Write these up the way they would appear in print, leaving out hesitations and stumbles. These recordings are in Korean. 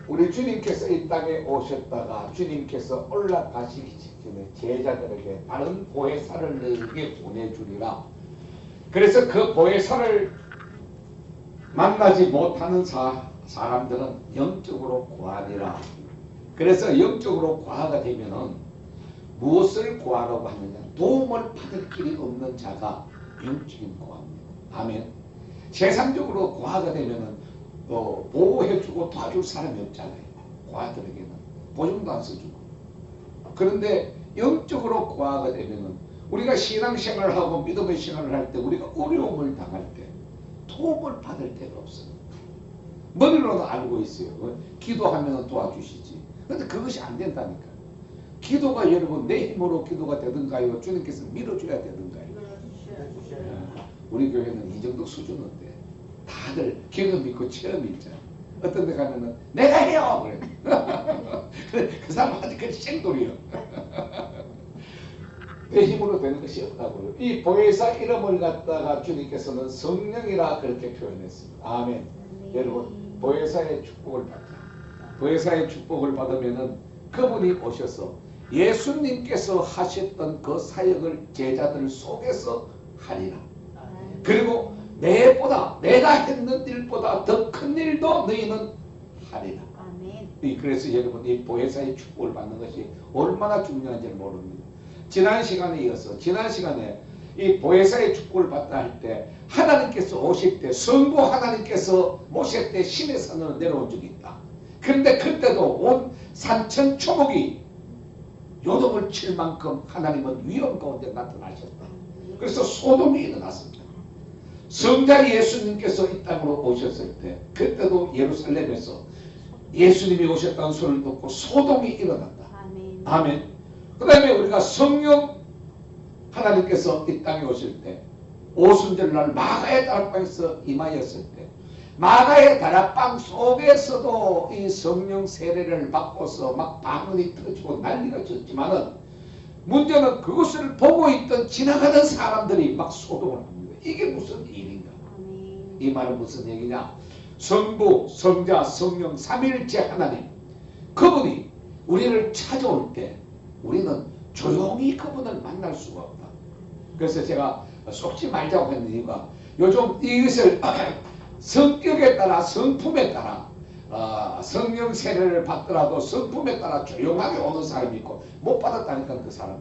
우리 주님께서 이 땅에 오셨다가 주님께서 올라가시기 직전에 제자들에게 다른 보혜사를 너희에게 보내주리라. 그래서 그 보혜사를 만나지 못하는 사람들은 영적으로 고하리라. 그래서 영적으로 고아가 되면은 무엇을 고하라고 하느냐? 도움을 받을 길이 없는 자가 영적인 고아입니다. 아멘. 세상적으로 고아가 되면은 보호해주고 도와줄 사람이 없잖아요. 고아들에게는 보증도 안 써주고. 그런데 영적으로 고아가 되면은 우리가 신앙생활을 하고 믿음의 생활을 할 때 우리가 어려움을 당할 때 도움을 받을 데가 없습니다. 머리로는 알고 있어요. 기도하면 도와주시지. 근데 그것이 안 된다니까. 기도가 여러분 내 힘으로 기도가 되든가요? 주님께서 밀어줘야 되든가요? 우리 교회는 이 정도 수준인데 다들 경험 있고 체험이 있잖아요. 어떤 데 가면은 내가 해요! 그래. 그 사람 아직까지 생돌이요. 내 힘으로 되는 것이 없다고요. 이 보혜사 이름을 갖다가 주님께서는 성령이라 그렇게 표현했습니다. 아멘. 여러분 보혜사의 축복을 받자. 보혜사의 축복을 받으면은 그분이 오셔서 예수님께서 하셨던 그 사역을 제자들 속에서 하리라. 그리고 내가 했는 일보다 더 큰 일도 너희는 하리라. 그래서 여러분 이 보혜사의 축복을 받는 것이 얼마나 중요한지를 모릅니다. 지난 시간에 이 보혜사의 축복을 받다 할 때 하나님께서 오실 때 성부 하나님께서 오실 때 신의 산으로 내려온 적이 있다. 그런데 그때도 온 산천 초목이 요동을 칠 만큼 하나님은 위험 가운데 나타나셨다. 그래서 소돔이 일어났습니다. 성자 예수님께서 이 땅으로 오셨을 때 그때도 예루살렘에서 예수님이 오셨다는 소리를 듣고 소돔이 일어났다. 아멘. 그 다음에 우리가 성령 하나님께서 이 땅에 오실 때 오순절날 마가의 다락방에서 임하였을 때 마가의 다락방 속에서도 이 성령 세례를 받고서 막 방언이 터지고 난리가 쳤지만은 문제는 그것을 보고 있던 지나가던 사람들이 막 소동을 합니다. 이게 무슨 일인가? 이 말은 무슨 얘기냐? 성부, 성자, 성령 삼위일체 하나님 그분이 우리를 찾아올 때 우리는 조용히 그분을 만날 수가 없다. 그래서 제가 속지 말자고 했는 이유가 요즘 이것을 성격에 따라 성품에 따라 성령 세례를 받더라도 성품에 따라 조용하게 오는 사람이 있고 못 받았다니까 그 사람.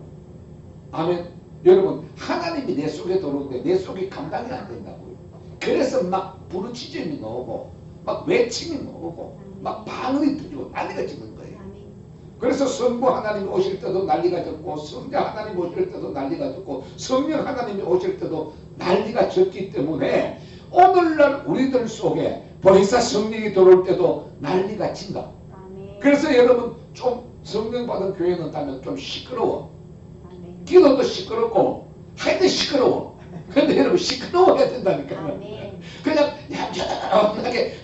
아멘. 여러분 하나님이 내 속에 들어오는데 내 속이 감당이 안 된다고요. 그래서 막 부르짖음이 나오고 막 외침이 나오고 막 방언이 터지고 난리가 치는 거예요. 그래서 성부 하나님이 오실 때도 난리가 졌고 성자 하나님이 오실 때도 난리가 졌고 성령 하나님이 오실 때도 난리가 졌기 때문에 오늘날 우리들 속에 보혜사 성령이 들어올 때도 난리가 친다. 그래서 여러분 좀 성령 받은 교회는 가면 좀 시끄러워. 기도도 시끄럽고 하여튼 시끄러워. 그런데 여러분 시끄러워야 된다니까요. 그냥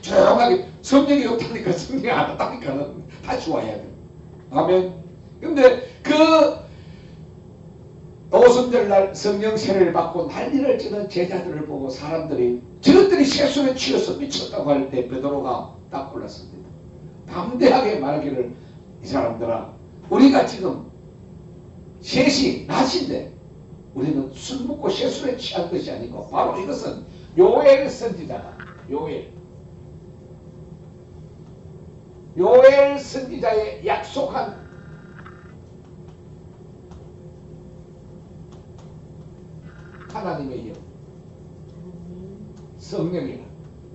조용하게 성령이 없다니까 성령이 안 왔다니까는 다시 와야 돼. 아멘. 근데 그 오순절날 성령 세례를 받고 난리를 치는 제자들을 보고 사람들이 저것들이 세수에 취해서 미쳤다고 할 때 베드로가 딱 골랐습니다. 담대하게 말하기를 이 사람들아 우리가 지금 셋이 낮인데 우리는 술 먹고 세수에 취한 것이 아니고 바로 이것은 요엘 선지자다. 요엘 선지자의 약속한 하나님의 영 성령이라.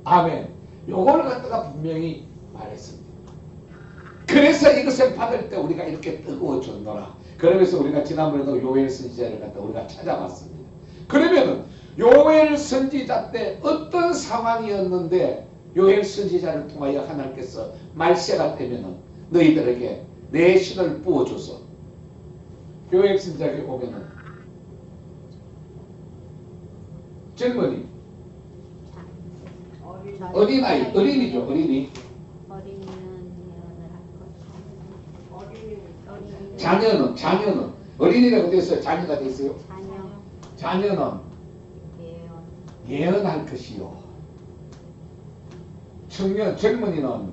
아멘. 요걸 갖다가 분명히 말했습니다. 그래서 이것을 받을 때 우리가 이렇게 뜨거워졌노라. 그러면서 우리가 지난번에도 요엘 선지자를 갖다 우리가 찾아봤습니다. 그러면은 요엘 선지자 때 어떤 상황이었는데 요엘 선지자를 통하여 하나님께서 말세가 되면은 너희들에게 내 신을 부어줘서 요엘 선지자에게 오면은 젊은이 어린아이 어린이죠. 어린이 자녀는 어린이라고 되어 자녀가 되어 있어요. 자녀는 예언할 것이요. 젊은이는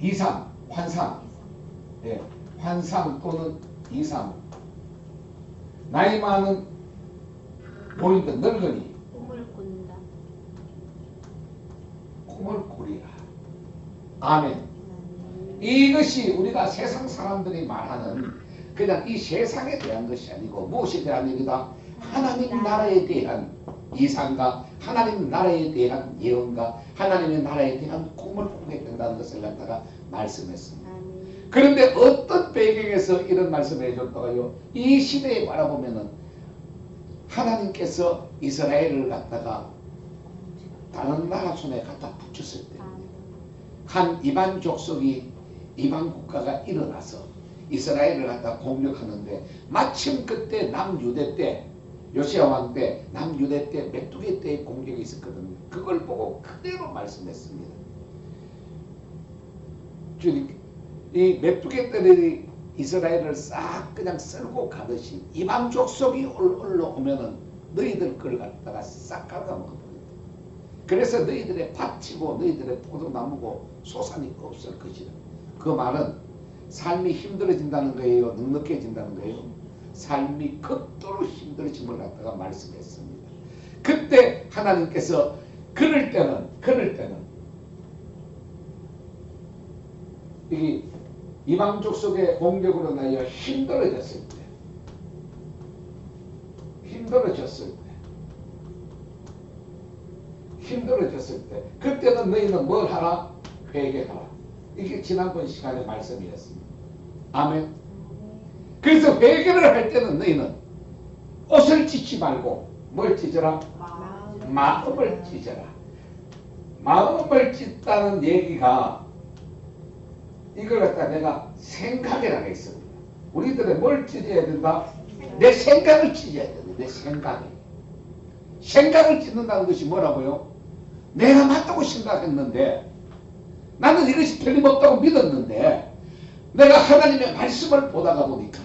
이상, 환상. 예, 환상 또는 이상. 나이 많은 노인들 늙은이 꿈을 꾸리라. 아멘. 이것이 우리가 세상 사람들이 말하는 그냥 이 세상에 대한 것이 아니고 무엇에 대한 얘기다? 하나님 나라에 대한 이상과 하나님 나라에 대한 예언과 하나님의 나라에 대한 꿈을 꾸게 된다는 것을 갖다가 말씀했습니다. 그런데 어떤 배경에서 이런 말씀을 해줬다가요? 이 시대에 바라보면은 하나님께서 이스라엘을 갖다가 다른 나라 손에 갖다 붙였을 때 한 이방 족속이 이방 국가가 일어나서 이스라엘을 갖다 공격하는데 마침 그때 남유대 때 요시야 왕 때 남유대 때 메뚜기 때의 공격이 있었거든요. 그걸 보고 그대로 말씀했습니다. 이 메뚜기 때들이 이스라엘을 싹 그냥 쓸고 가듯이 이방 족속이 올라오면은 너희들 걸 갖다가 싹 갉아먹어버린다. 그래서 너희들의 밭이고 너희들의 포도나무고 소산이 없을 것이다. 그 말은 삶이 힘들어진다는 거예요? 넉넉해진다는 거예요? 삶이 극도로 힘들어짐을 갖다가 말씀했습니다. 그때 하나님께서 그럴 때는 이 이방 족속의 공격으로 인하여 힘들어졌을 때 그때는 너희는 뭘 하라? 회개하라. 이게 지난번 시간의 말씀이었습니다. 아멘. 그래서 회개를 할 때는 너희는 옷을 찢지 말고 뭘 찢어라? 마음을 찢어라. 마음을 찢다는 얘기가 이걸 갖다 내가 생각이라고 했습니다. 우리들은 뭘 찢어야 된다? 내 생각을 찢어야 된다. 내 생각을 찢는다는 것이 뭐라고요? 내가 맞다고 생각했는데 나는 이것이 틀림없다고 믿었는데 내가 하나님의 말씀을 보다가 보니까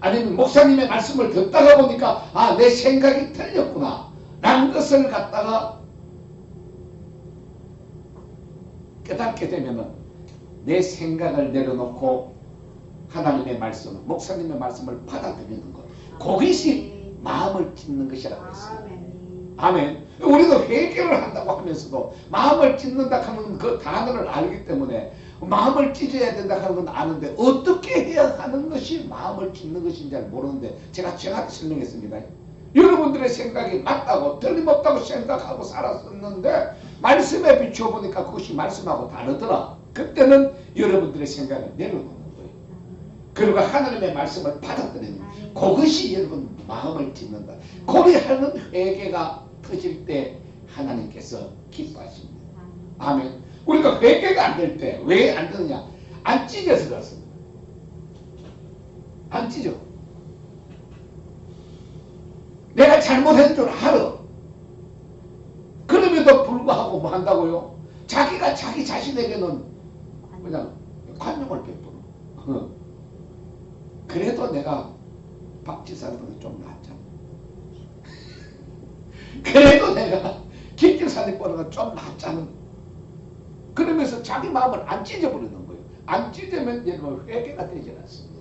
아니면 목사님의 말씀을 듣다가 보니까 아, 내 생각이 틀렸구나 라는 것을 갖다가 깨닫게 되면은 내 생각을 내려놓고 하나님의 말씀, 목사님의 말씀을 받아들이는 것, 그것이 마음을 찢는 것이라고 했어요. 아멘. 우리도 회개를 한다고 하면서도 마음을 찢는다 하는 그 단어를 알기 때문에 마음을 찢어야 된다 하는 건 아는데 어떻게 해야 하는 것이 마음을 찢는 것인지 잘 모르는데 제가 정확히 설명했습니다. 여러분들의 생각이 맞다고 틀림없다고 생각하고 살았었는데 말씀에 비추어보니까 그것이 말씀하고 다르더라. 그때는 여러분들의 생각을 내려놓는 거예요. 그리고 하나님의 말씀을 받아들이는 거예요. 그것이 여러분 마음을 찢는다. 고려하는 회개가 터질 때 하나님께서 기뻐하십니다. 아멘. 우리가 회개가 안 될 때 왜 안 되느냐? 안 찢어서 그렇습니다. 안 찢어. 내가 잘못한 줄 알아. 그럼에도 불구하고 뭐 한다고요? 자기가 자기 자신에게는 그냥 관용을 베푸는. 그래도 내가 박 지사님보다 좀 낫잖아. 그래도 내가 김 지사님보다 좀 낫잖아. 그러면서 자기 마음을 안 찢어버리는 거예요. 안 찢으면 여러분 회개가 되지 않습니다.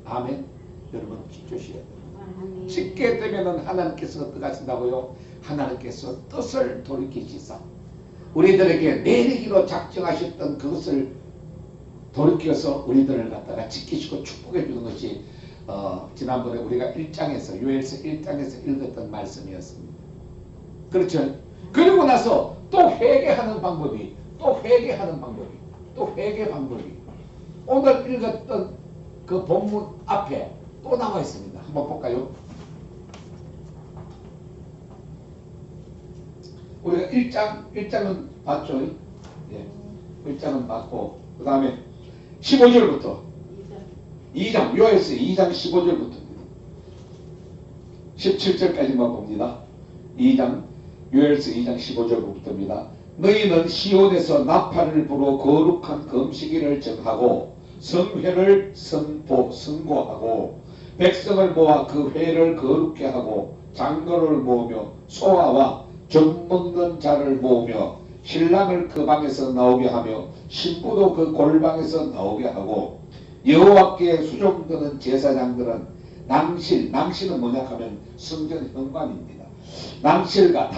아멘. 여러분 찢으셔야 돼요. 찢게 되면은 하나님께서 어떻게 하신다고요? 하나님께서 뜻을 돌이키시사 우리들에게 내리기로 작정하셨던 그것을 돌이켜서 우리들을 갖다가 지키시고 축복해 주는 것이 지난번에 우리가 1장에서 요엘서 1장에서 읽었던 말씀이었습니다. 그렇죠? 그리고 나서 또 회개하는 방법이 오늘 읽었던 그 본문 앞에 또 나와 있습니다. 한번 볼까요? 우리가 1장은 봤죠? 예. 1장은 봤고 그 다음에 15절부터 2장 요엘서 2장 15절부터입니다. 17절까지만 봅니다. 2장 요엘서 2장 15절부터입니다. 너희는 시온에서 나팔을 불어 거룩한 금식일을 정하고 성회를 선고하고 백성을 모아 그 회를 거룩케 하고 장로를 모으며 소아와 젖먹는 자를 모으며 신랑을 그 방에서 나오게 하며 신부도 그 골방에서 나오게 하고 여호와께 수종드는 제사장들은 낭실은 뭐냐 하면 성전 현관입니다. 낭실과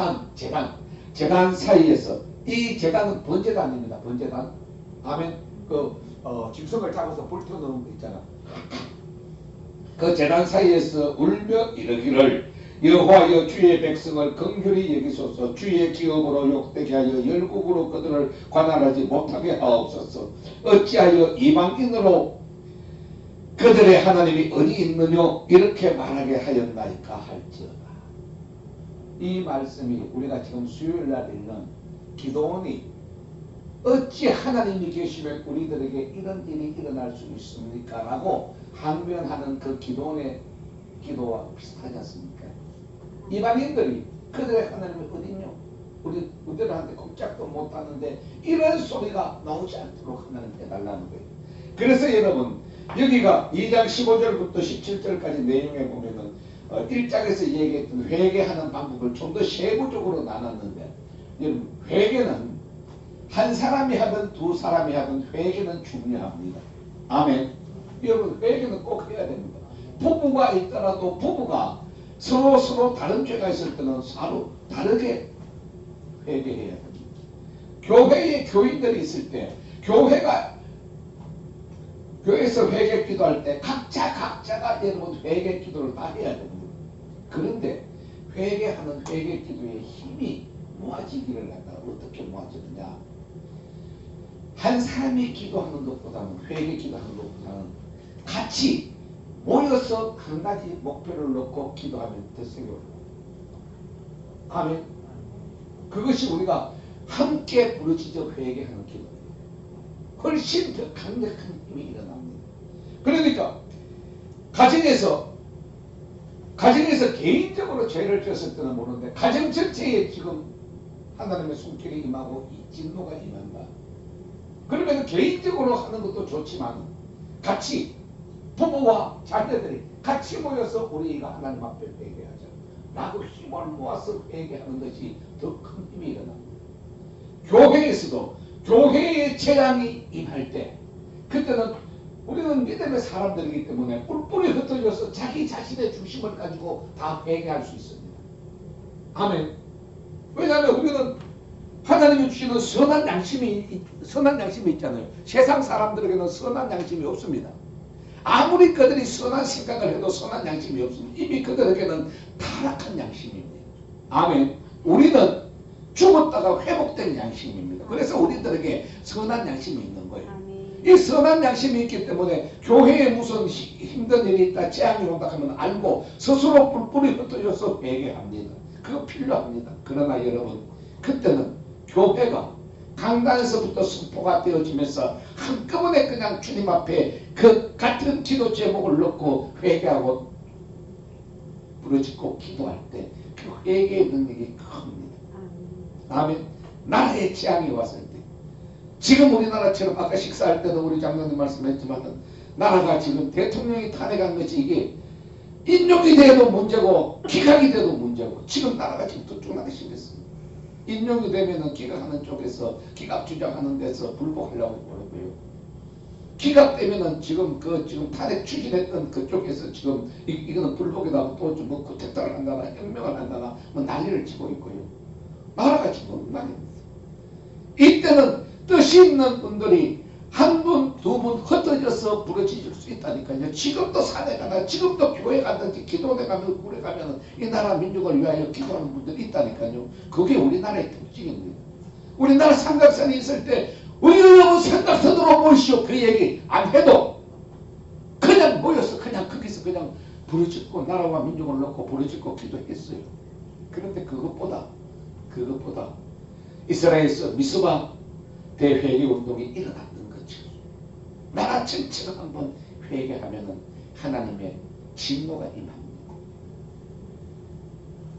재단 사이에서 이 재단은 번제단입니다. 번제단. 아멘. 짐승을 잡아서 불태워 놓은 거 있잖아. 그 재단 사이에서 울며 이르기를 여호와여 주의 백성을 긍휼히 여기소서. 주의 기업으로 욕되게 하여 열국으로 그들을 관할하지 못하게 하옵소서. 어찌하여 이방인으로 그들의 하나님이 어디 있느냐 이렇게 말하게 하였나이까 할지어다. 이 말씀이 우리가 지금 수요일날 읽는 기도원이 어찌 하나님이 계시면 우리들에게 이런 일이 일어날 수 있습니까? 라고 항변하는 그 기도원의 기도와 비슷하지 않습니까? 이방인들이 그들의 하나님이 어딨냐? 우리들한테 꼼짝도 못하는데 이런 소리가 나오지 않도록 하나님 해달라는 거예요. 그래서 여러분 여기가 2장 15절부터 17절까지 내용에 보면은 1장에서 얘기했던 회개하는 방법을 좀 더 세부적으로 나눴는데 여러분 회개는 한 사람이 하든 두 사람이 하든 회개는 중요합니다. 아멘. 여러분 회개는 꼭 해야 됩니다. 부부가 있더라도 부부가 서로 다른 죄가 있을 때는 서로 다르게 회개해야 됩니다. 교회에 교인들이 있을 때 교회에서 회개 기도할 때 각자가 여러분 회개 기도를 다 해야 됩니다. 그런데 회개하는 회개 기도의 힘이 모아지기를 갖다가 어떻게 모아지느냐? 한 사람이 기도하는 것보다는 회개 기도하는 것보다는 같이 모여서 한 가지 목표를 놓고 기도하면 더 세요. 아멘. 그것이 우리가 함께 부르짖어 회개하는 기도입니다. 훨씬 더 강력한 힘이 일어납니다. 그러니까 가정에서 개인적으로 죄를 지었을 때는 모르는데 가정 전체에 지금 하나님의 손길이 임하고 이 진노가 임한다. 그러면 개인적으로 하는 것도 좋지만 같이 부모와 자녀들이 같이 모여서 우리가 하나님 앞에 회개하자 라고 힘을 모아서 회개하는 것이 더 큰 힘이 일어납니다. 교회에서도 교회의 재앙이 임할 때 그때는 우리는 믿음의 사람들이기 때문에 뿔뿔이 흩어져서 자기 자신의 중심을 가지고 다 회개할 수 있습니다. 아멘. 왜냐하면 우리는 하나님이 주시는 선한 양심이 있잖아요. 세상 사람들에게는 선한 양심이 없습니다. 아무리 그들이 선한 생각을 해도 선한 양심이 없습니다. 이미 그들에게는 타락한 양심입니다. 아멘. 우리는 죽었다가 회복된 양심입니다. 그래서 우리들에게 선한 양심이 있는 거예요. 이 선한 양심이 있기 때문에 교회에 무슨 힘든 일이 있다, 재앙이 온다 하면 알고 스스로 뿔뿔이 흩어져서 회개합니다. 그거 필요합니다. 그러나 여러분 그때는 교회가 강단에서부터 선포가 되어지면서 한꺼번에 그냥 주님 앞에 그 같은 기도 제목을 넣고 회개하고 부르짖고 기도할 때 그 회개의 능력이 큽니다. 아멘. 나라에 재앙이 왔을 때 지금 우리나라처럼 아까 식사할 때도 우리 장로님 말씀했지만 나라가 지금 대통령이 탄핵한 것이 이게 인용이 돼도 문제고 기각이 돼도 문제고 지금 나라가 지금 뚝뚝나게 생겼습니다. 인용이 되면은 기각하는 쪽에서 기각 주장하는 데서 불복하려고 그러고요. 기각되면은 지금 탄핵 추진했던 그쪽에서 지금 이거는 불복이라고 또 뭐 쿠데타를 한다나 혁명을 한다나 뭐 난리를 치고 있고요. 나라가 지금 엉망입니다. 이때는 뜻이 있는 분들이 한 분, 두 분 흩어져서 부러질 수 있다니까요. 지금도 산에 가나 지금도 교회 가든지 기도원에 가면 굴에 가면 이 나라 민족을 위하여 기도하는 분들이 있다니까요. 그게 우리나라의 특징입니다. 우리나라 삼각산이 있을 때 의여여분 삼각산으로 모이시오 그 얘기 안 해도 그냥 모여서 그냥 거기서 그냥 부르짖고 나라와 민족을 놓고 부르짖고 기도했어요. 그런데 그것보다 이스라엘에서 미스바 대회개 운동이 일어났던 거죠. 나라 전체가 한번 회개하면은 하나님의 진노가 임합니다.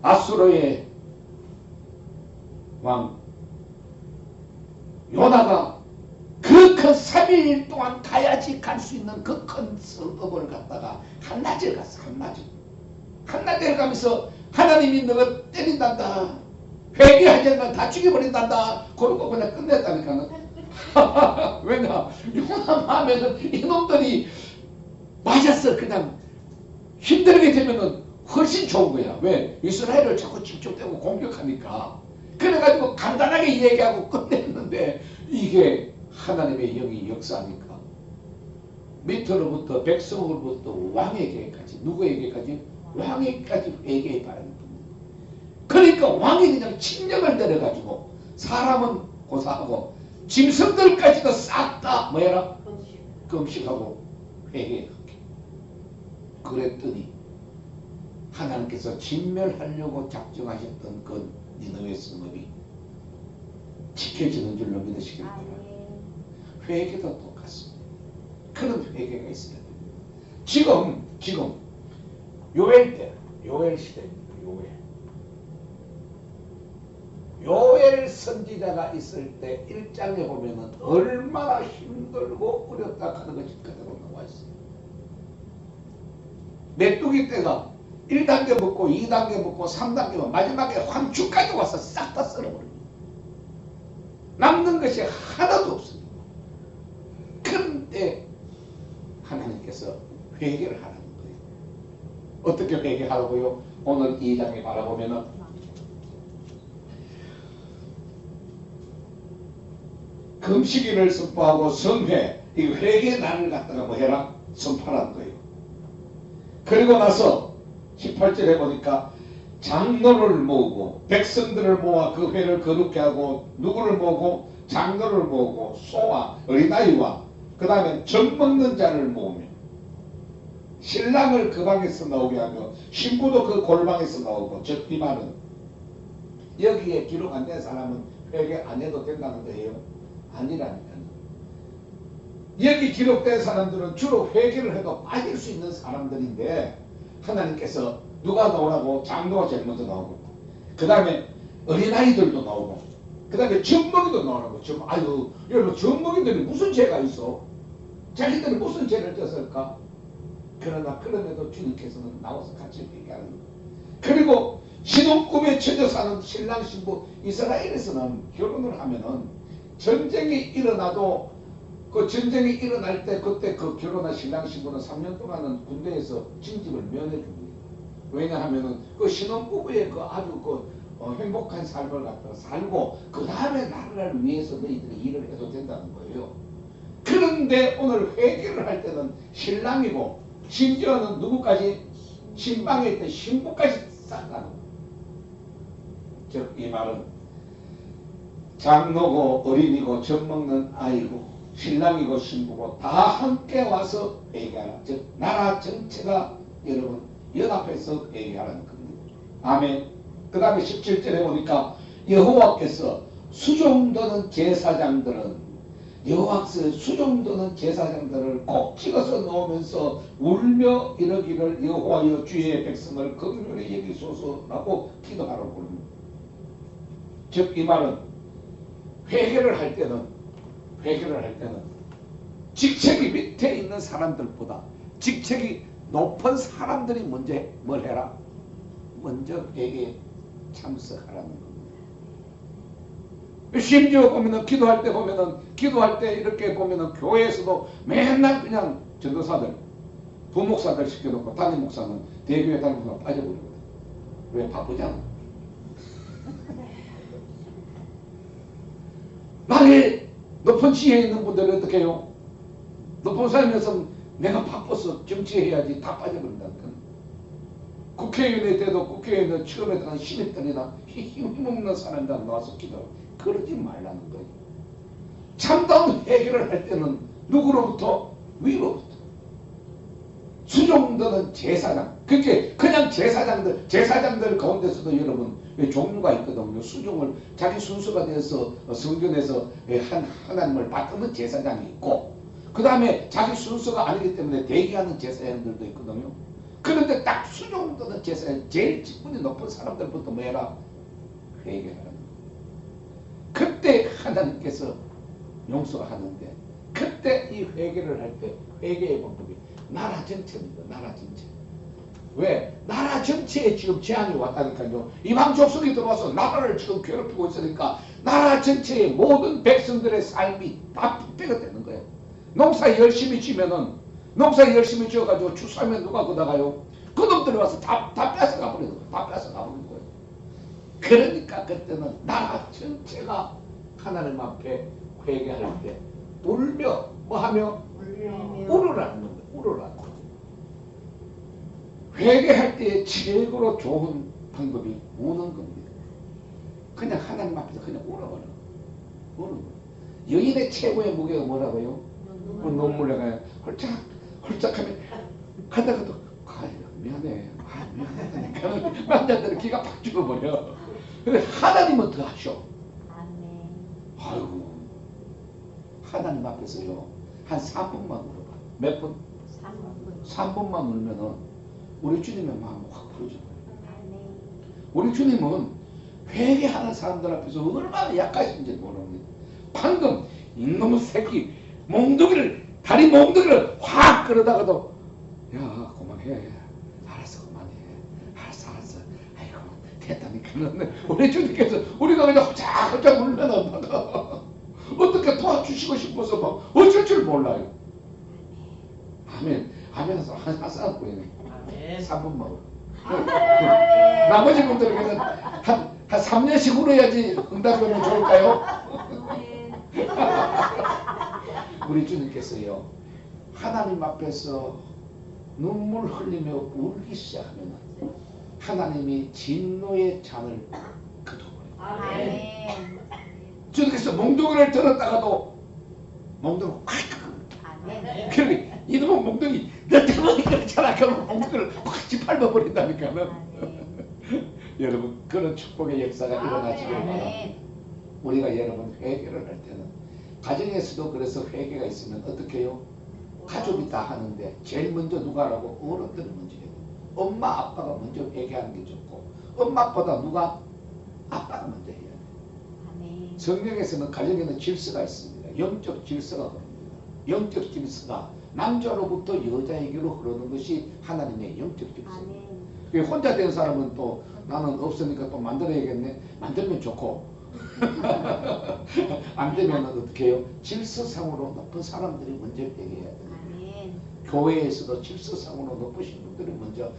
아수르의 왕 요나가 그 큰 3일 동안 가야지 갈 수 있는 그 큰 성읍을 갔다가 한낮에 갔어. 한낮에 가면서 하나님이 너가 때린단다. 회개하지 않으면 다 죽여버린단다. 그러고 그냥 끝냈다니까는. 왜냐? 용납하면은 이놈들이 맞았어. 그냥 힘들게 되면은 훨씬 좋은 거야. 왜? 이스라엘을 자꾸 집중되고 공격하니까. 그래가지고 간단하게 얘기하고 끝냈는데 이게 하나님의 영이 역사하니까 밑으로부터 백성으로부터 왕에게까지 누구에게까지? 왕에게까지 회개의 바람이 붑니다. 그러니까 왕이 그냥 칙령을 내려가지고 사람은 고사하고 짐승들까지도 싹 다 뭐해라? 금식하고 회개하게. 그랬더니 하나님께서 진멸하려고 작정하셨던 그 니느웨 성읍이 지켜지는 줄로 믿으시길 바랍니다. 회개도 똑같습니다. 그런 회개가 있어야 됩니다. 지금 요엘 때, 요엘 시대입니다. 요엘 선지자가 있을 때 1장에 보면은 얼마나 힘들고 어렵다 하는 것이 그대로 나와 있어요. 메뚜기 떼가 1단계 먹고 2단계 먹고 3단계 마지막에 황축까지 와서 싹 다 썰어버립니다. 남는 것이 하나도 없습니다. 그런데 하나님께서 회개를 하라는 거예요. 어떻게 회개하라고요? 오늘 2장에 바라보면은 금식일을 선포하고 성회, 이 회개 날을 갖다가 뭐 해라? 선포하라는 거예요. 그리고 나서 18절에 보니까 장로를 모으고 백성들을 모아 그 회를 거룩게 하고 누구를 모으고 장로를 모으고 소와 어린아이와 그 다음에 젖 먹는 자를 모으며 신랑을 그 방에서 나오게 하며 신부도 그 골방에서 나오고 즉 이 말은 여기에 기록 안 된 사람은 회개 안 해도 된다는 거예요. 아니라니까요. 여기 기록된 사람들은 주로 회개를 해도 빠질 수 있는 사람들인데 하나님께서 누가 나오라고? 장로가 제일 먼저 나오고 그 다음에 어린아이들도 나오고 그 다음에 젖먹이도 나오라고. 아유 여러분 젖먹이들이 무슨 죄가 있어? 자기들은 무슨 죄를 졌을까? 그러나 그럼에도 주님께서는 나와서 같이 회개하는 거예요. 그리고 신혼꿈에 처져 사는 신랑 신부 이스라엘에서는 결혼을 하면은 전쟁이 일어나도 그 전쟁이 일어날 때 그때 그 결혼한 신랑 신부는 3년 동안은 군대에서 징집을 면해 줍니다. 왜냐하면은 그 신혼부부의 그 아주 행복한 삶을 갖다가 살고 그 다음에 나라를 위해서 너희들이 일을 해도 된다는 거예요. 그런데 오늘 회개를 할 때는 신랑이고 심지어는 누구까지? 신방에 있던 신부까지 싹 가는 거예요. 즉 이 말은 장로고 어린이고 젖먹는 아이고 신랑이고 신부고 다 함께 와서 회개하라. 즉 나라 전체가 여러분 연합해서 회개하라는 겁니다. 아멘. 그 다음에 17절에 보니까 여호와께서 수종도는 제사장들은 여호와께서 수종도는 제사장들을 꼭 찍어서 놓으면서 울며 이러기를 여호와여 주의 백성을 긍휼히 여기소서라고 기도하라고 부릅니다. 즉 이 말은 회개를 할 때는 직책이 밑에 있는 사람들보다 직책이 높은 사람들이 먼저 뭘 해라? 먼저 회개에 참석하라는 겁니다. 심지어 보면은 기도할 때 이렇게 보면은 교회에서도 맨날 그냥 전도사들, 부목사들 시켜놓고 담임 목사는 대교회 담임 목사가 빠져버리거든. 왜? 바쁘잖아. 만약에 높은 지혜에 있는 분들은 어떻게 해요? 높은 삶에서 내가 바빠서 정치해야지 다 빠져버린다니까. 국회의원일 때도 국회의원은 처음에 들어간 신입들이나 힘없는 사람들 나와서 기도하고 그러지 말라는 거예요. 참다운 회개를 할 때는 누구로부터? 위로부터. 수종도는 제사장. 그게 그냥 제사장들 가운데서도 여러분 종류가 있거든요. 수종을 자기 순서가 돼서 성전에서 하나님을 받드는 제사장이 있고 그 다음에 자기 순서가 아니기 때문에 대기하는 제사장들도 있거든요. 그런데 딱 수종도는 제사장 제일 직분이 높은 사람들부터 뭐 해라? 회개하라. 그때 하나님께서 용서가 하는데 그때 이 회개를 할 때 회개의 방법이 나라 전체입니다. 나라 전체. 왜? 나라 전체에 지금 재앙이 왔다니까요. 이방 족속이 들어와서 나라를 지금 괴롭히고 있으니까 나라 전체의 모든 백성들의 삶이 다 붕괴가 되는 거예요. 농사 열심히 지면은 농사 열심히 지어가지고 추수하면 누가 거다가요? 그놈들이 와서 다 뺏어가 버리는 거예요. 다 뺏어가 버리는 거예요. 그러니까 그때는 나라 전체가 하나님 앞에 회개할 때 울며 뭐하며 울으라는 겁니다. 울으라는 거예요. 회개할 때 최고로 좋은 방법이 우는 겁니다. 그냥 하나님 앞에서 그냥 울어버려. 우는 거예요. 여인의 최고의 무게가 뭐라고요? 눈물에 가요. 홀짝하면 가다가도 미안해. 미안하다니까. 남자들은 기가 팍 죽어버려. 근데 하나님은 더 하셔. 아이고 하나님 앞에서요 한 3분만 울어봐. 몇 분? 3분만 울면은 우리 주님의 마음이 확 풀어져요. 우리 주님은 회개하는 사람들 앞에서 얼마나 약하신지 모릅니다. 방금 이놈의 새끼 다리 몽둥이를 확 끌어다가도 야 그만해. 알았어 그만해. 알았어. 아이고 됐다니까. 우리 주님께서 우리가 그냥 홀짝홀짝 울면은 어떻게 도와주시고 싶어서 막 어쩔 줄 몰라요. 아멘. 아멘에서 한 사람 보이네. 3분만 울어. 나머지 분들에게는 한 3년씩 울어야지 응답이 오면 좋을까요? 우리 주님께서요 하나님 앞에서 눈물 흘리며 울기 시작하면 하나님이 진노의 잔을 걷어버려요. 주님께서 몽둥이를 들었다가도 몽둥이를 확 그러니 이놈의 몽둥이 너 때문에 그렇잖아. 그러면 몽둥이를 확 짓밟아버린다니까는. 여러분 그런 축복의 역사가 일어나시길 바랍니다. 우리가 여러분 회개를 할 때는 가정에서도 그래서 회개가 있으면 어떻게 해요? 가족이 다 하는데 제일 먼저 누가 하라고? 어른들이 먼저 해요. 엄마 아빠가 먼저 회개하는 게 좋고 엄마보다 누가? 아빠가 먼저 해야 돼요. 성경에서는 가정에는 질서가 있습니다. 영적 질서가 그럽니다. 영적 질서가 남자로부터 여자에게로 흐르는 것이 하나님의 영적 질서입니다. 혼자 된 사람은 또 나는 없으니까 또 만들어야겠네. 만들면 좋고 안 되면 어떻게 해요? 질서상으로 높은 사람들이 먼저 회개해야 돼요. 교회에서도 질서상으로 높으신 분들이 먼저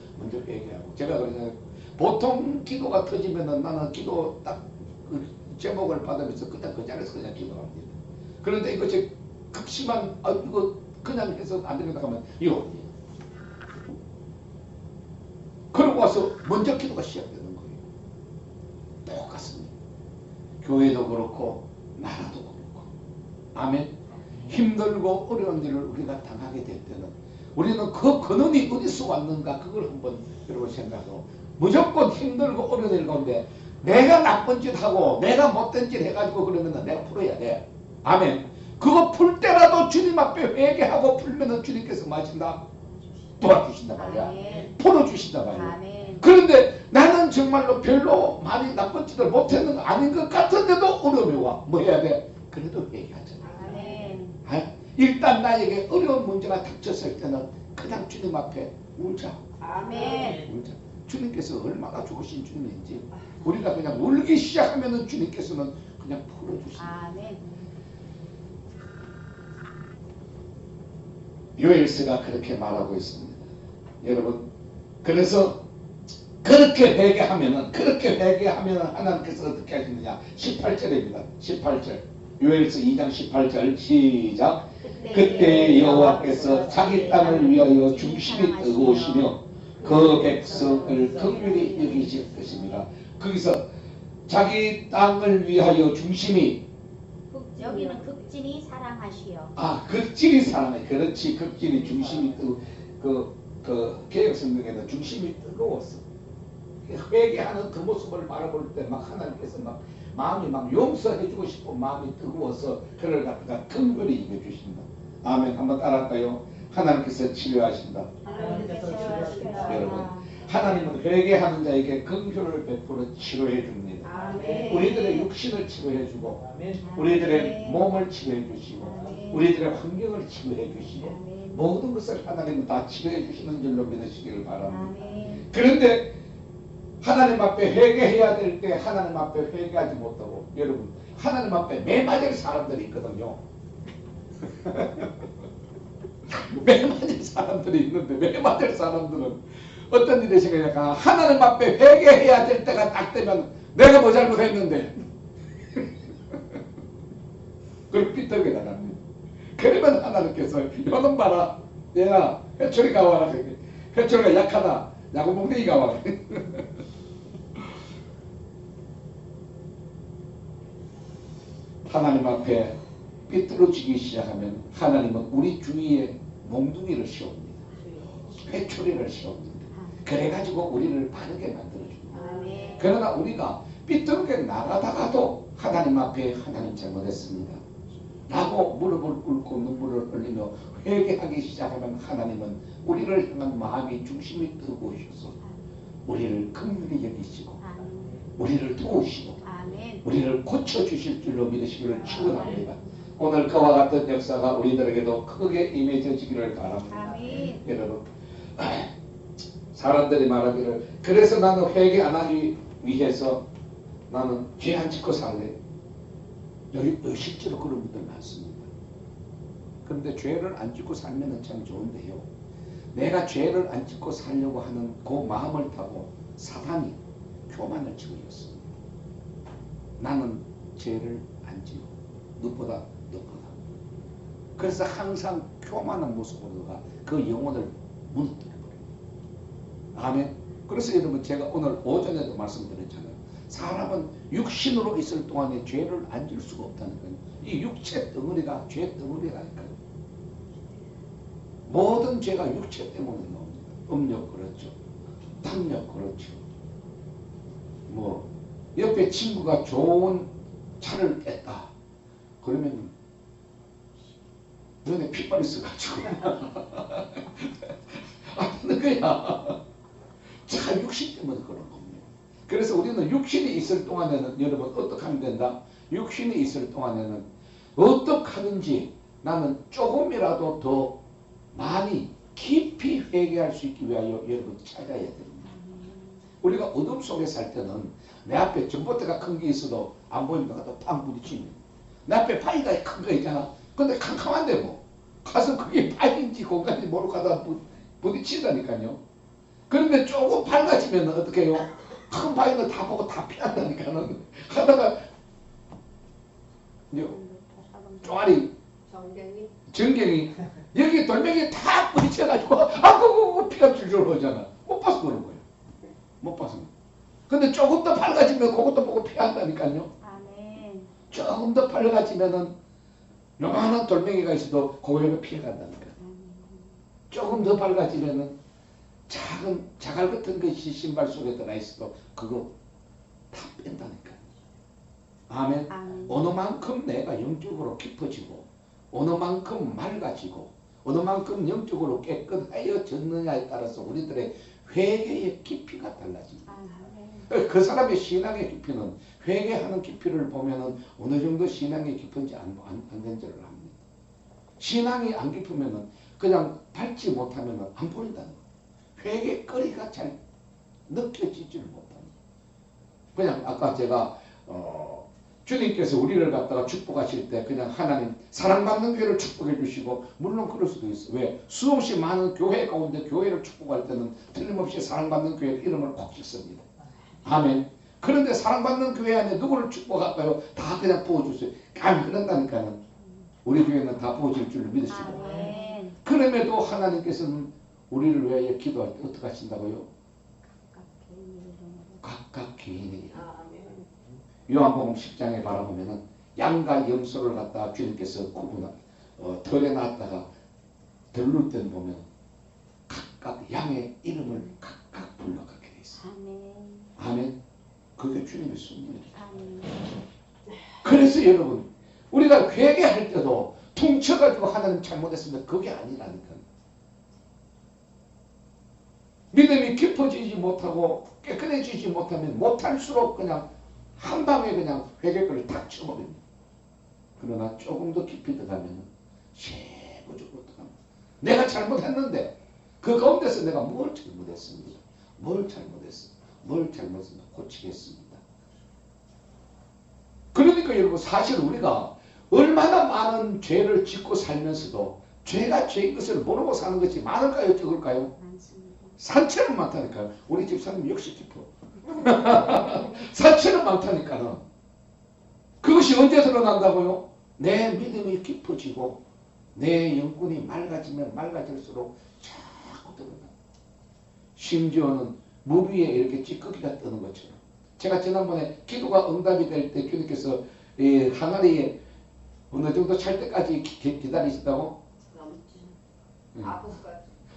회개하고. 제가 그러잖아요. 보통 기도가 터지면은 나는 기도 딱 그 제목을 받으면서 그냥 그 자리에서 그냥 기도합니다. 그런데 이거 제 극심한 이거 그냥 해서 안 되겠다 하면 이거 그러고 와서 먼저 기도가 시작되는 거예요. 똑같습니다. 교회도 그렇고 나라도 그렇고. 아멘. 힘들고 어려운 일을 우리가 당하게 될 때는 우리는 그 근원이 어디서 왔는가 그걸 한번 여러분 생각하고 무조건 힘들고 어려운 일 가운데 내가 나쁜 짓 하고 내가 못된 짓 해가지고 그러면 내가 풀어야 돼. 아멘. 그거 풀 때라도 주님 앞에 회개하고 풀면은 주님께서 마신다 도와주신다 말이야. 풀어주신다 말이야. 그런데 나는 정말로 별로 많이 나쁜 짓을 못했는 거 아닌 것 같은데도 어려움이 와. 뭐 해야 돼? 그래도 회개하잖아. 일단 나에게 어려운 문제가 닥쳤을 때는 그냥 주님 앞에 울자. 울자. 주님께서 얼마나 좋으신 주님인지 우리가 그냥 울기 시작하면은 주님께서는 그냥 풀어주신다. 요엘서가 그렇게 말하고 있습니다. 여러분 그래서 그렇게 회개하면은 하나님께서 어떻게 하시느냐. 18절입니다. 18절 요엘서 2장 18절 시작. 그때 여호와께서 자기 땅을 위하여 중심이 뜨거우시며 그 백성을 긍휼히 여기실 것입니다. 거기서 자기 땅을 위하여 중심이 여기는 극진히 사랑하시오. 극진히 사랑해. 그렇지. 극진히 중심이 그 개혁성경에는 중심이 뜨거웠어. 회개하는 그 모습을 바라볼 때 막 하나님께서 막 마음이 막 용서해주고 싶은 마음이 뜨거워서 그를 갖다가 긍휼히 여겨주신다. 아멘. 한번 따라할까요? 하나님께서 치료하신다. 여러분 하나님은 회개하는 자에게 긍휼을 베풀어 치료해 줍니다. 우리들의 육신을 치료해 주고 우리들의 몸을 치료해 주시고 우리들의 환경을 치료해 주시고 모든 것을 하나님은 다 치료해 주시는 줄로 믿으시기를 바랍니다. 아멘. 그런데 하나님 앞에 회개해야 될 때 하나님 앞에 회개하지 못하고, 여러분 하나님 앞에 매 맞을 사람들이 있거든요. 매 맞을 사람들이 있는데, 매 맞을 사람들은 어떤 일이 생기냐면 하나님 앞에 회개해야 될 때가 딱 되면 내가 뭐 잘못했는데 그걸 삐뚤게 나갑니다. 그러면 하나님께서 이놈 봐라, 얘야 회초리가 와라, 회초리가 약하다, 야구봉댕이가 와라. 하나님 앞에 삐뚤어지기 시작하면 하나님은 우리 주위에 몽둥이를 씌웁니다. 회초리를 씌웁니다. 그래가지고 우리를 바르게 만들어줍니다. 아멘. 그러나 우리가 삐뚤게 나가다가도 하나님 앞에 하나님 잘못했습니다 라고 무릎을 꿇고 눈물을 흘리며 회개하기 시작하면 하나님은 우리를 향한 마음이 중심이 뜨거우셔서 우리를 긍휼히 여기시고 우리를 도우시고 아멘. 우리를 고쳐주실 줄로 믿으시기를 축원합니다. 오늘 그와 같은 역사가 우리들에게도 크게 임해지기를 바랍니다. 아멘. 여러분, 사람들이 말하기를 그래서 나는 회개 안 하기 위해서 나는 죄 안 짓고 살래. 여기 실제로 그런 분들 많습니다. 그런데 죄를 안 짓고 살면 참 좋은데요, 내가 죄를 안 짓고 살려고 하는 그 마음을 타고 사단이 교만을 치고 있습니다. 나는 죄를 안 지고 너보다. 그래서 항상 교만한 모습으로가 그 영혼을 무너뜨려버립니다. 아멘. 그래서 여러분, 제가 오늘 오전에도 말씀드렸잖아요. 사람은 육신으로 있을 동안에 죄를 안 질 수가 없다는 거예요. 이 육체 덩어리가 죄 덩어리라니까요. 모든 죄가 육체 때문에 나옵니다. 음욕 그렇죠, 탐욕 그렇죠, 뭐 옆에 친구가 좋은 차를 뺐다 그러면 눈에 핏발이 써가지고 아는 거야. 자, 육신 때문에 그런 겁니다. 그래서 우리는 육신이 있을 동안에는, 여러분 어떻게 하면 된다? 육신이 있을 동안에는 어떻게 하든지 나는 조금이라도 더 많이 깊이 회개할 수 있기 위하여 여러분 찾아야 됩니다. 우리가 어둠 속에 살 때는 내 앞에 전봇대가 큰 게 있어도 안 보이면 가서 팡 부딪히면, 내 앞에 파이가 큰 거 있잖아. 근데 캄캄한데 뭐 가서 그게 파인지 공간인지 모르고 가다 부딪힌다니까요. 그런데 조금 밝아지면 어떻게 해요? 큰 파이는 다 보고 다 피한다니까는. 하다가 쪼아리 전경이 여기 돌멩이 다 부딪혀가지고 아구 피가 줄줄 오잖아. 못 봐서 그런 거예요. 못 봐서. 근데 조금 더 밝아지면 그것도 보고 피한다니까요. 아멘. 조금 더 밝아지면은 요만한 돌멩이가 있어도 그거를 피해간다니까. 조금 더 밝아지면은 작은 자갈 같은 것이 신발 속에 들어있어도 그거 다 뺀다니까. 아멘. 아멘. 어느 만큼 내가 영적으로 깊어지고 어느 만큼 맑아지고 어느 만큼 영적으로 깨끗하여졌느냐에 따라서 우리들의 회개의 깊이가 달라집니다. 아멘. 그 사람의 신앙의 깊이는 회개하는 깊이를 보면은 어느 정도 신앙이 깊은지 안 된지를 압니다. 신앙이 안 깊으면은 그냥 밟지 못하면은 안 보인다는 거예요. 회개거리가 잘 느껴지지를 못합니다. 그냥 아까 제가 주님께서 우리를 갖다가 축복하실 때 그냥 하나님 사랑받는 교회를 축복해 주시고, 물론 그럴 수도 있어. 왜? 수없이 많은 교회 가운데 교회를 축복할 때는 틀림없이 사랑받는 교회 이름을 꼭 짓습니다. 아멘. 그런데 사랑받는 교회 안에 누구를 축복할까요? 다 그냥 부어주세요. 감히 그런다니까는. 우리 교회는 다 부어질 줄 믿으시고. 아멘. 그럼에도 하나님께서는 우리를 위하여 기도할 때 어떻게 하신다고요? 각각 개인에게. 요한복음 10장에 바라보면은 양과 염소를 갖다가 주님께서 털에 놨다가 들룰 때는 보면 각각 양의 이름을 각각 불러가게 돼 있어요. 아멘. 아멘. 그게 주님의 섭리입니다. 아멘. 그래서 여러분, 우리가 회개할 때도 퉁쳐가지고 하나님 잘못했습니다. 그게 아니라니까. 믿음이 깊어지지 못하고 깨끗해지지 못하면 못할수록 그냥 한 방에 그냥 회개글을 탁 쳐버립니다. 그러나 조금 더 깊이 들어가면 세부적으로 들어가면 내가 잘못했는데 그 가운데서 내가 뭘 잘못했습니다. 뭘 잘못했습니다. 고치겠습니다. 그러니까 여러분 사실 우리가 얼마나 많은 죄를 짓고 살면서도 죄가 죄인 것을 모르고 사는 것이 많을까요? 적을까요? 많습니다. 산처럼 많다니까요. 우리 집사님 역시 깊어. 산처럼 많다니까는. 그것이 언제 드러난다고요? 내 믿음이 깊어지고 내 영혼이 맑아지면 맑아질수록 자꾸 드러나. 심지어는 물 위에 이렇게 찌꺼기가 뜨는 것처럼. 제가 지난번에 기도가 응답이 될 때 주님께서 항아리에 어느 정도 찰 때까지 기다리신다고?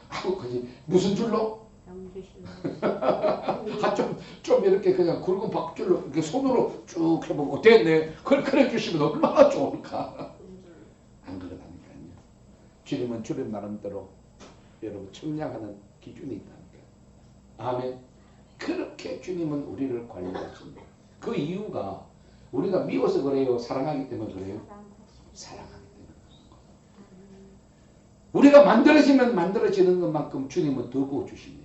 아구까지. 무슨 줄로? 좀 이렇게 그냥 굵은 박줄로 이렇게 손으로 쭉 해보고 됐네. 그래 주시면 얼마나 좋을까. 안 그러다니까요. 주님은 주님 나름대로 여러분 청량하는 기준이 있다니까. 아멘. 그렇게 주님은 우리를 관리하십니다. 그 이유가 우리가 미워서 그래요? 사랑하기 때문에 그래요? 사랑하기 때문에. 우리가 만들어지면 만들어지는 것만큼 주님은 더 부어주십니다.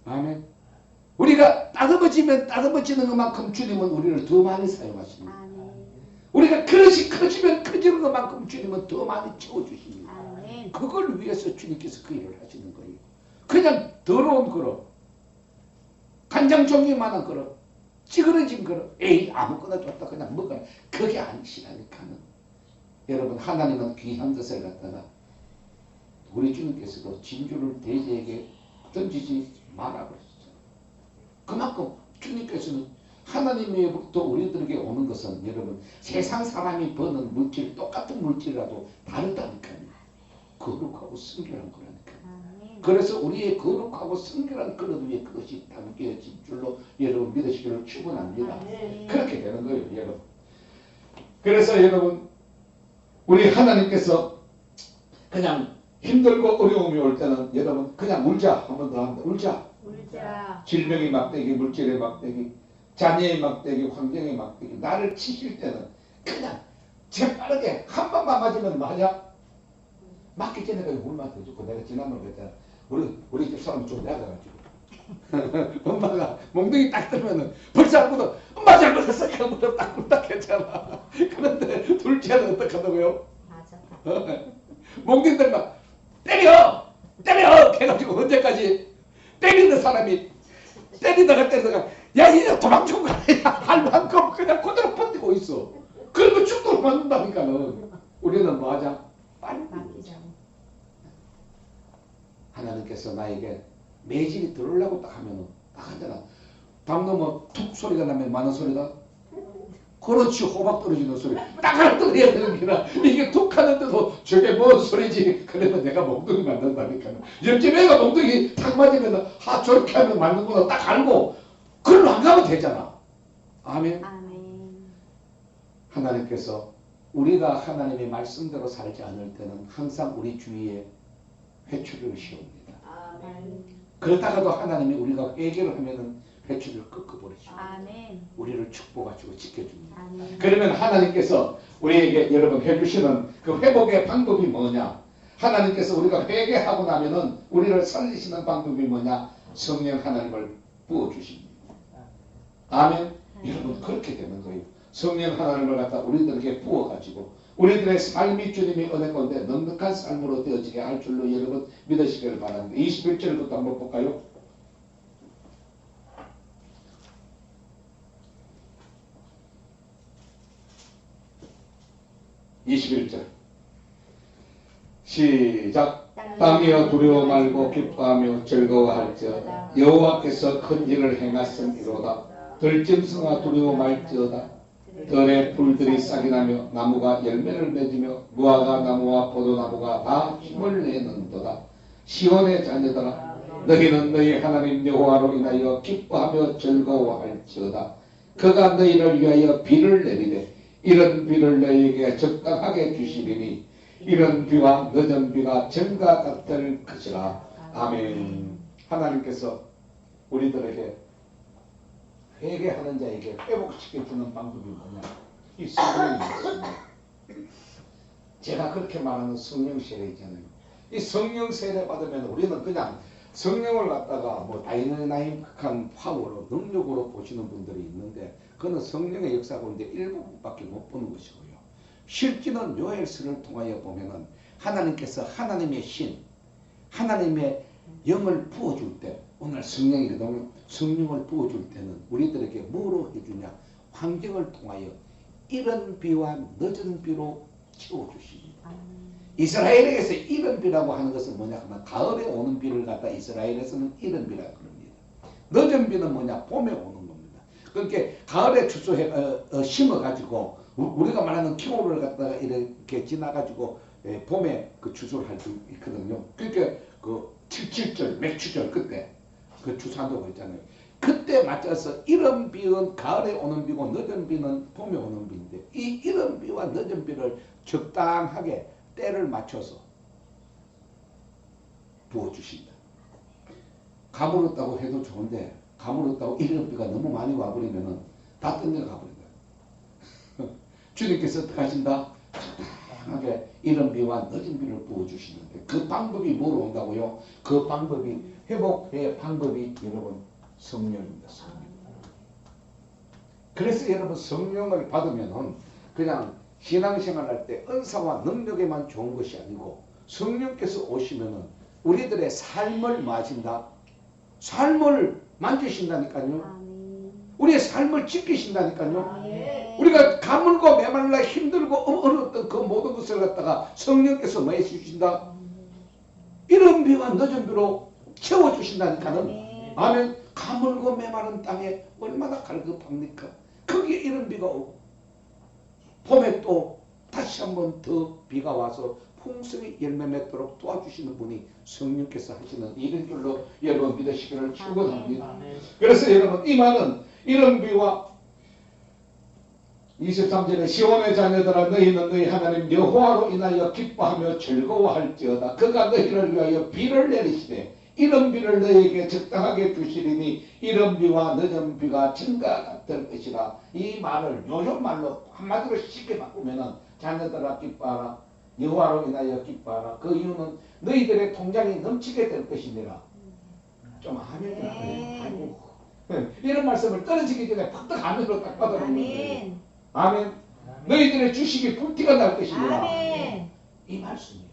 아멘. 우리가 따듬어지면 따듬어지는 것만큼 주님은 우리를 더 많이 사용하십니다. 우리가 그릇이 커지면 커지는 것만큼 주님은 더 많이 채워주십니다. 그걸 위해서 주님께서 그 일을 하시는 거예요. 그냥 더러운 그릇, 간장종이만한 그릇, 찌그러진 그릇, 에이 아무거나 줬다 그냥 먹어라. 그게 아니시라니까는. 여러분 하나님은 귀한 것을 갖다가 우리 주님께서도 진주를 돼지에게 던지지 마라 그러셨잖아요. 그만큼 주님께서는 하나님으로부터 우리들에게 오는 것은 여러분 세상 사람이 버는 물질 똑같은 물질이라도 다르다니까요. 거룩하고 성결한 거라니까요. 그래서 우리의 거룩하고 성결한 그릇 위에 그것이 담겨진 줄로 여러분 믿으시기를 축원합니다. 그렇게 되는 거예요, 여러분. 그래서 여러분 우리 하나님께서 그냥 힘들고 어려움이 올 때는 여러분 그냥 울자. 한 번 더 합니다. 울자. 질병의 막대기, 물질의 막대기, 자녀의 막대기, 환경의 막대기, 나를 치실 때는 그냥 재빠르게 한 번만 맞으면 맞아. 맞기 전에 그냥 물만 더 주고. 내가 지난번에 그랬잖아. 우리 집 사람 좀 내가가지고 엄마가 몽둥이 딱 들면은 벌써 알고도 엄마 잘못했어. 그러면 딱 했잖아. 그런데 둘째는 어떻게 하다고요? 맞아. 몽둥이 들면 때려 해가지고 언제까지 때리는 사람이 때리다가 야 이제 도망쳐 가야 할 만큼 그냥 그대로 버티고 있어. 그러면 죽도록 맞는다니까는. 우리는 뭐 하자? 빨리 맡기자. 하나님께서 나에게 매질이 들어오려고 딱 하면은 딱 하잖아. 방금 뭐 툭 소리가 나면 많은 소리다. 그렇지. 호박 떨어지는 소리. 딱 하나 떨어야 되는 게라. 이게 툭 하는데도 저게 뭔 소리지. 그러면 내가 몽둥이 만든다니까. 옆집 애가 몽둥이 탁 맞으면 저렇게 하면 맞는구나 딱 알고 그걸로 안 가면 되잖아. 아멘. 하나님께서 우리가 하나님의 말씀대로 살지 않을 때는 항상 우리 주위에 회초리를 씌웁니다. 그러다가도 하나님이 우리가 회개를 하면은 회초리를 꺾어버리죠. 우리를 축복하시고 지켜줍니다. 그러면 하나님께서 우리에게 여러분 해주시는 그 회복의 방법이 뭐냐? 하나님께서 우리가 회개하고 나면은 우리를 살리시는 방법이 뭐냐? 성령 하나님을 부어주십니다. 아멘. 여러분 그렇게 되는 거예요. 성령 하나님을 갖다 우리들에게 부어가지고 우리들의 삶이 주님의 은혜 가운데 넉넉한 삶으로 되어지게 할 줄로 여러분 믿으시기를 바랍니다. 21절부터 한번 볼까요? 시작. 땅이여 두려워 말고 기뻐하며 즐거워할지어다. 여호와께서 큰 일을 행하심이로다. 들짐승아 두려워 말지어다. 들의 풀들이 싹이 나며 나무가 열매를 맺으며 무화과 나무와 포도나무가 다 힘을 내는도다. 시온의 자녀들아 너희는 너희 하나님 여호와로 인하여 기뻐하며 즐거워할지어다. 그가 너희를 위하여 비를 내리되 이런 비를 너희에게 적당하게 주시리니 이런 비와 늦은 비가 전과 같을 것이라. 아멘. 하나님께서 우리들에게 회개하는 자에게 회복시켜주는 방법이 뭐냐? 이 성령이 있습니다. 제가 그렇게 말하는 성령세례 있잖아요. 이 성령 세례 받으면 우리는 그냥 성령을 갖다가 뭐 다이나믹한 파워로 능력으로 보시는 분들이 있는데 그는 성령의 역사 가운데 일부분밖에 못 보는 것이고요. 실제는 요엘서를 통하여 보면은 하나님께서 하나님의 신, 하나님의 영을 부어줄 때 오늘 성령이거든요. 성령을 부어줄 때는 우리들에게 뭐로 해주냐? 환경을 통하여 이른 비와 늦은 비로 채워주십니다. 이스라엘에게서 이른 비라고 하는 것은 뭐냐 하면 가을에 오는 비를 갖다 이스라엘에서는 이른 비라고 합니다. 늦은 비는 뭐냐? 봄에 오는 겁니다. 그러니까 가을에 심어가지고 우리가 말하는 키오를 갖다가 이렇게 지나가지고 봄에 그 추수를 할 수 있거든요. 그러니까 그 77절 맥추절 그때 그 추수한다고 했잖아요. 그때 맞춰서 이른 비는 가을에 오는 비고 늦은 비는 봄에 오는 비인데 이 이른 비와 늦은 비를 적당하게 때를 맞춰서 부어주신다. 가물었다고 해도 좋은데 가물었다고 이른 비가 너무 많이 와버리면은 다 뜯겨가 버린다. 주님께서 어떻게 하신다? 적당하게 이른 비와 늦은 비를 부어주시는데 그 방법이 뭐로 온다고요? 그 방법이 회복의 방법이 여러분 성령입니다. 성령. 그래서 여러분 성령을 받으면은 그냥 신앙생활 할 때 은사와 능력에만 좋은 것이 아니고 성령께서 오시면은 우리들의 삶을 마신다. 삶을 만지신다니까요. 우리의 삶을 지키신다니까요. 우리가 가물고 메말라 힘들고 어려웠던 그 모든 것을 갖다가 성령께서 뭐 해주신다? 이른 비와 늦은 비로 채워주신다니까요. 아멘. 가물고 메마른 땅에 얼마나 갈급합니까? 거기에 이른 비가 오고 봄에 또 다시 한번 더 비가 와서 풍성히 열매 맺도록 도와주시는 분이 성령께서 하시는 일인 줄로 여러분 믿으시기를 축원합니다. 그래서 여러분 이 말은 이른 비와 23절에 시온의 자녀들아 너희는 너희 하나님 여호와로 인하여 기뻐하며 즐거워할지어다. 그가 너희를 위하여 비를 내리시되 이른 비를 너희에게 적당하게 주시리니 이른 비와 늦은 비가 증가 같을 것이라. 이 말을 요즘 말로 한마디로 쉽게 바꾸면은 자녀들아 기뻐하라. 여호와로 인하여 기뻐하라. 그 이유는 너희들의 통장이 넘치게 될 것이니라. 좀 아멘. 아이고. 이런 말씀을 떨어지기 전에 팍떡 아멘으로 딱 받아놓는 거예요. 아멘. 너희들의 주식이 불티가 날 것이니라. 이 말씀이에요.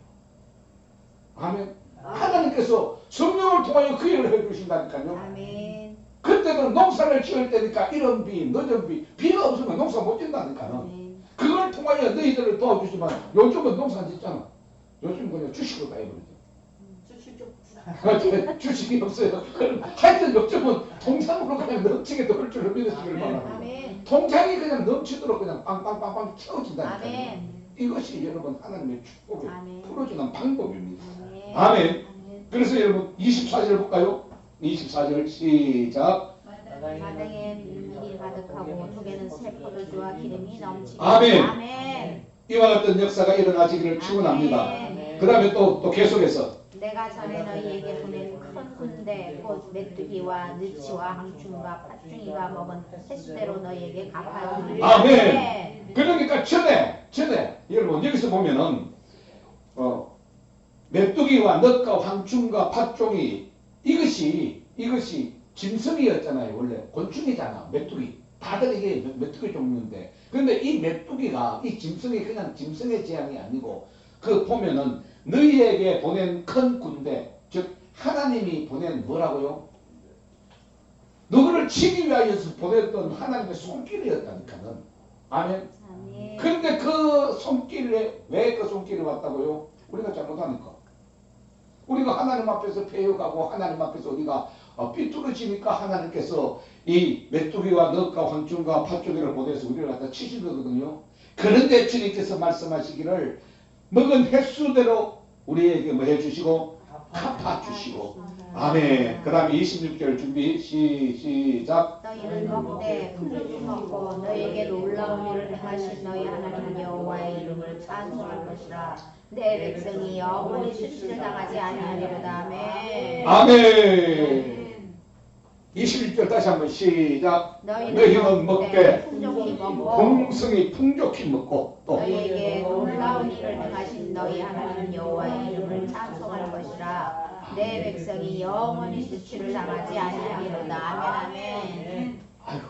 아멘. 하나님께서 성령을 통하여 그 일을 해주신다니까요. 아멘. 그때는 농사를 지을 때니까 이른 비, 늦은 비, 비가 없으면 농사 못 짓다니까요. 그걸 통하여 너희들을 도와주지만 요즘은 농사 안 짓잖아. 요즘 그냥 주식으로 다 해버리죠. 주식이 없어요. 그럼 하여튼 요즘은 통장으로 그냥 넘치게 넣을 줄로 믿으시길 바랍니다. 통장이 그냥 넘치도록 그냥 빵빵빵빵 채워진다니까요. 이것이 여러분 하나님의 축복을 풀어주는 방법입니다. 아멘. 그래서 여러분 24절 볼까요? 24절 시작. 마당에 밀이 가득하고 톡에는 새 포도주와 기름이 넘치게. 아멘. 아멘. 이와 같은 역사가 일어나시기를 축원합니다. 그 다음에 또 계속해서 내가 전에 너희에게 보낸 큰 군대 곧 메뚜기와 느치와 항충과 팥중이가 먹은 횟수대로 너희에게 갚아주리라. 아멘. 그러니까 전에 여러분 여기서 보면은 메뚜기와 넛과 황충과 팥종이 이것이 짐승이었잖아요. 원래 곤충이잖아. 메뚜기. 다들 이게 메뚜기 종류인데 그런데 이 메뚜기가 이 짐승이 그냥 짐승의 재앙이 아니고 그 보면은 너희에게 보낸 큰 군대 즉 하나님이 보낸 뭐라고요? 너희를 치기 위하여서 보냈던 하나님의 손길이었다니까는. 아멘. 그런데 그 손길에 왜 그 손길이 왔다고요? 우리가 잘못하니까. 우리가 하나님 앞에서 패여가고 하나님 앞에서 우리가 삐뚤어지니까 하나님께서 이 메뚜기와 넛과 황충과 팥종이를 보내서 우리를 갖다 치신 거거든요. 그런데 주님께서 말씀하시기를 먹은 횟수대로 우리에게 뭐 해주시고 갚아주시고. 아멘. 그 다음에 26절 준비 시작. 너희는 먹되 풀을 먹고 너희에게 놀라운 일을 행하신 너희 하나님 여호와의 이름을 찬송할 것이라. 내 백성이 영원히 수치를 당하지 아니하리로다. 아멘. 아멘. 21절 20절 다시 한번 시작. 너희는 너희는 먹되 풍족히 먹고 풍성히 풍족히 먹고 또 너희에게 놀라운 일을 행하신 너희 하나님 여호와의 이름을 찬송할 것이라. 내 백성이 영원히 수치를 당하지 아니하리로다. 아멘. 아유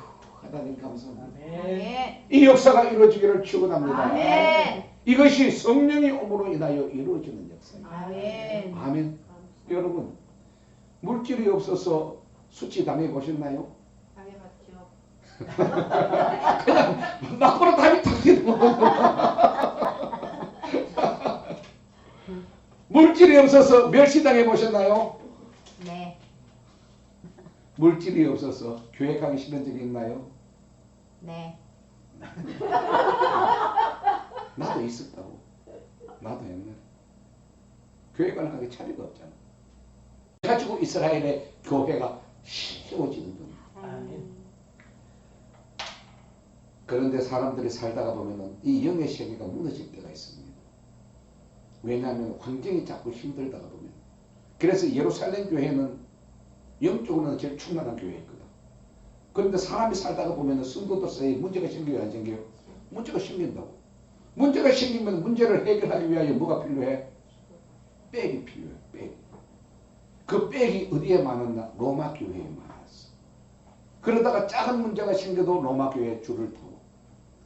하나님 감사합니다. 아멘. 이 역사가 이루어지기를 축원합니다. 아멘. 이것이 성령이 오므로 인하여 이루어지는 역사입니다. 아멘. 아멘. 여러분 물질이 없어서 수치 당해 보셨나요? 당해봤죠. 그냥 막고로 답이 탁 물질이 없어서 멸시당해 보셨나요? 네. 물질이 없어서 교회 가기 싫은 적이 있나요? 네. 나도 있었다고. 나도 옛날에 교회 가는 차리가 없잖아. 가지고 이스라엘의 교회가 세워지는 겁니다. 그런데 사람들이 살다가 보면은 이 영의 세계가 무너질 때가 있습니다. 왜냐하면 환경이 자꾸 힘들다가 보면. 그래서 예루살렘 교회는 영적으로는 제일 충만한 교회였거든. 그런데 사람이 살다가 보면은 성도들 사이에 문제가 생겨요, 안 생겨요? 문제가 생긴다고. 문제가 생기면 문제를 해결하기 위하여 뭐가 필요해? 백이 필요해, 백. 그 백이 어디에 많았나? 로마 교회에 많았어. 그러다가 작은 문제가 생겨도 로마 교회에 줄을 타고,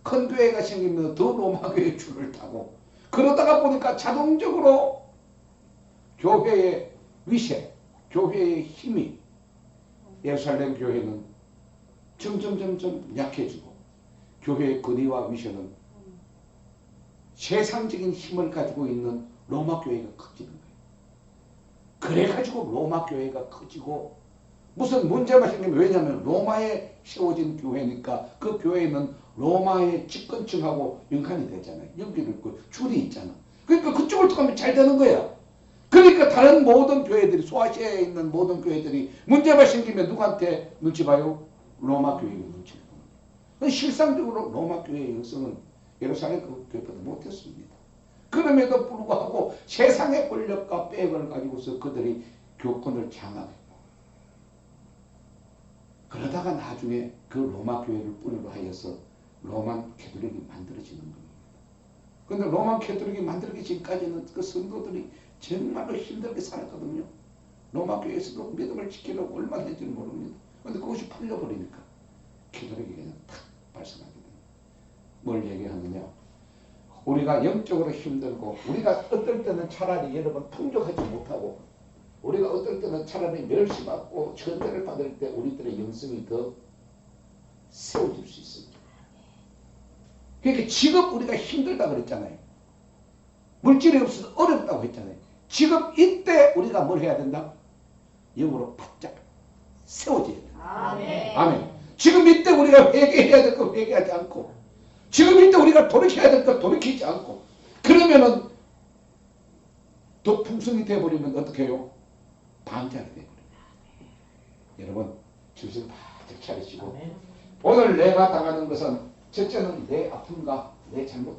큰 교회가 생기면 더 로마 교회에 줄을 타고, 그러다가 보니까 자동적으로 교회의 위세, 교회의 힘이 예루살렘 교회는 점점 약해지고, 교회의 권위와 위세는 세상적인 힘을 가지고 있는 로마 교회가 커지는 거예요. 그래가지고 로마 교회가 커지고 무슨 문제가 생기면, 왜냐하면 로마에 세워진 교회니까 그 교회는 로마의 집권층하고 연관이 되잖아요. 연결이 있고 줄이 있잖아. 그러니까 그쪽을 통하면 잘 되는 거야. 그러니까 다른 모든 교회들이, 소아시아에 있는 모든 교회들이 문제가 생기면 누구한테 눈치 봐요? 로마 교회에 눈치 봐요. 실상적으로 로마 교회의 역성은 예루살렘 그 교회보다 못했습니다. 그럼에도 불구하고 세상의 권력과 백을 가지고서 그들이 교권을 장악했고, 그러다가 나중에 그 로마 교회를 뿌리로 하여서 로만 캐톨릭이 만들어지는 겁니다. 그런데 로만 캐톨릭이 만들기 전까지는 그 성도들이 정말로 힘들게 살았거든요. 로마 교회에서도 믿음을 지키려고 얼마나 했는지 모릅니다. 그런데 그것이 풀려버리니까 캐톨릭이 그냥 탁 발생하게 됩니다. 뭘 얘기하느냐? 우리가 영적으로 힘들고, 우리가 어떨 때는 차라리 여러분 풍족하지 못하고, 우리가 어떨 때는 차라리 멸시받고 천대를 받을 때 우리들의 영성이 더 세워질 수 있습니다. 그러니까 지금 우리가 힘들다 그랬잖아요. 물질이 없어서 어렵다고 했잖아요. 지금 이때 우리가 뭘 해야 된다? 영으로 바짝 세워져야 된다. 아멘. 아멘. 지금 이때 우리가 회개해야 될 거 회개하지 않고, 지금 이때 우리가 돌이켜야 될 거 돌이키지 않고, 그러면은 더 풍성이 되어버리면 어떻게 해요? 방자가 되어버립니다. 여러분 정신 바짝 차리시고, 오늘 내가 당하는 것은 첫째는 내 아픔과 내 잘못,